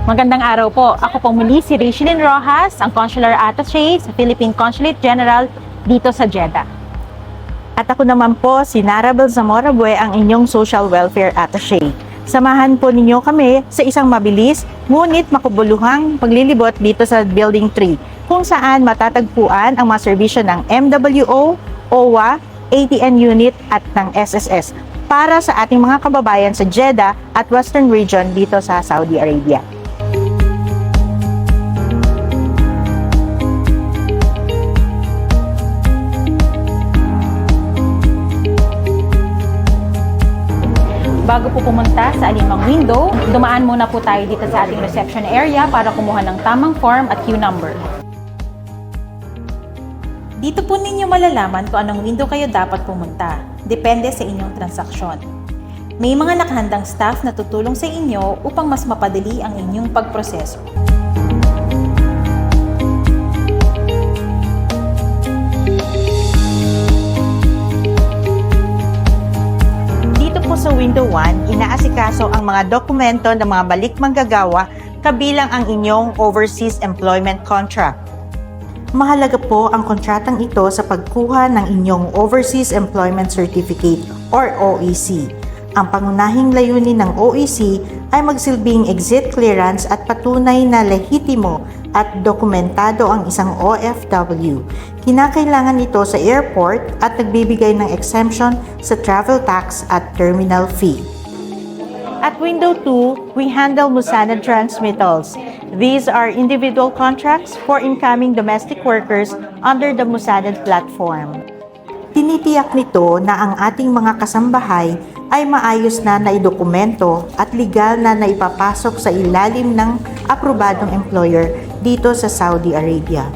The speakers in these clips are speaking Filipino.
Magandang araw po. Ako po muli si Rachelyn Rojas, ang Consular Attaché sa Philippine Consulate General dito sa Jeddah. At ako naman po si Narabel Zamora Bue, ang inyong Social Welfare Attaché. Samahan po ninyo kami sa isang mabilis ngunit makabuluhang paglilibot dito sa Building 3, kung saan matatagpuan ang mga serbisyo ng MWO, OWA, ATN Unit at ng SSS para sa ating mga kababayan sa Jeddah at Western Region dito sa Saudi Arabia. Bago po pumunta sa alinmang window, dumaan muna po tayo dito sa ating reception area para kumuha ng tamang form at queue number. Dito po ninyo malalaman kung anong window kayo dapat pumunta. Depende sa inyong transaksyon. May mga nakahandang staff na tutulong sa inyo upang mas mapadali ang inyong pagproseso. Sa Window 1, inaasikaso ang mga dokumento ng mga balik manggagawa kabilang ang inyong Overseas Employment Contract. Mahalaga po ang kontratang ito sa pagkuha ng inyong Overseas Employment Certificate or OEC. Ang pangunahing layunin ng OEC ay magsilbing exit clearance at patunay na lehitimo at dokumentado ang isang OFW. Kinakailangan ito sa airport at nagbibigay ng exemption sa travel tax at terminal fee. At Window 2, we handle Musanad transmittals. These are individual contracts for incoming domestic workers under the Musanad platform. Tinitiyak nito na ang ating mga kasambahay ay maayos na naidokumento at legal na naipapasok sa ilalim ng aprobadong employer dito sa Saudi Arabia.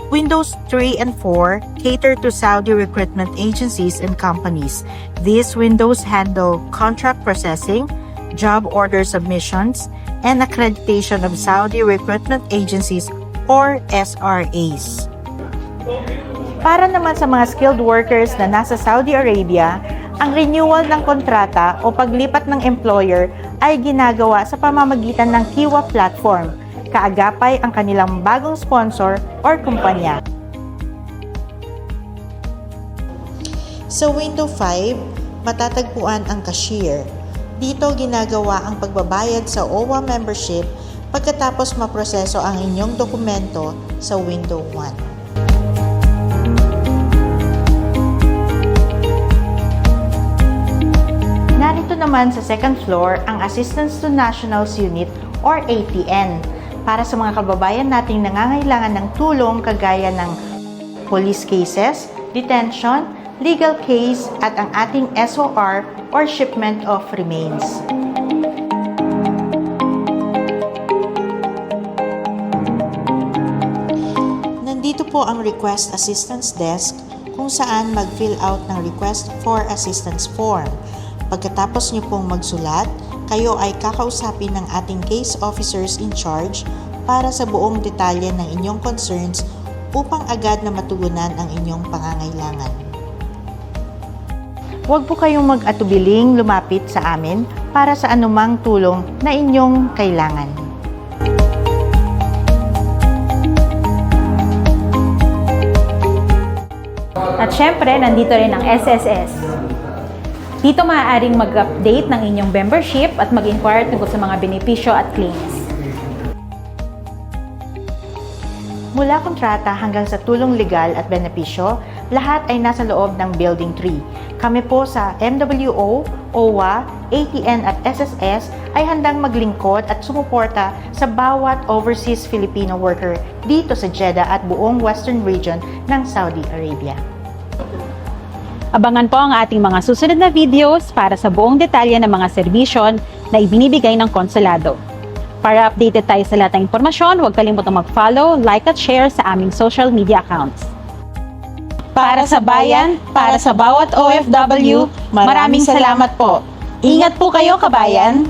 Windows 3 and 4 cater to Saudi recruitment agencies and companies. These windows handle contract processing, job order submissions, and accreditation of Saudi recruitment agencies or SRAs. Para naman sa mga skilled workers na nasa Saudi Arabia, ang renewal ng kontrata o paglipat ng employer ay ginagawa sa pamamagitan ng Kiwa platform. Kaagapay ang kanilang bagong sponsor or kumpanya. Sa Window 5, matatagpuan ang cashier. Dito ginagawa ang pagbabayad sa OWA membership pagkatapos maproseso ang inyong dokumento sa Window 1. Narito naman sa second floor ang Assistance to Nationals Unit or ATN para sa mga kababayan nating nangangailangan ng tulong kagaya ng police cases, detention, legal case at ang ating SOR or Shipment of Remains. Nandito po ang Request Assistance Desk kung saan mag-fill out ng Request for Assistance form. Pagkatapos niyo pong magsulat, kayo ay kakausapin ng ating case officers in charge para sa buong detalye ng inyong concerns upang agad na matugunan ang inyong pangangailangan. Huwag po kayong mag-atubiling lumapit sa amin para sa anumang tulong na inyong kailangan. At syempre, nandito rin ang SSS. Dito maaaring mag-update ng inyong membership at mag-inquire tungkol sa mga benepisyo at claims. Mula kontrata hanggang sa tulong legal at benepisyo, lahat ay nasa loob ng Building 3. Kami po sa MWO, OWA, ATN at SSS ay handang maglingkod at sumuporta sa bawat overseas Filipino worker dito sa Jeddah at buong Western Region ng Saudi Arabia. Abangan po ang ating mga susunod na videos para sa buong detalye ng mga serbisyon na ibinibigay ng konsulado. Para updated tayo sa lahat ng impormasyon, huwag kalimutang mag-follow, like at share sa aming social media accounts. Para sa bayan, para sa bawat OFW, maraming salamat po. Ingat po kayo, kabayan!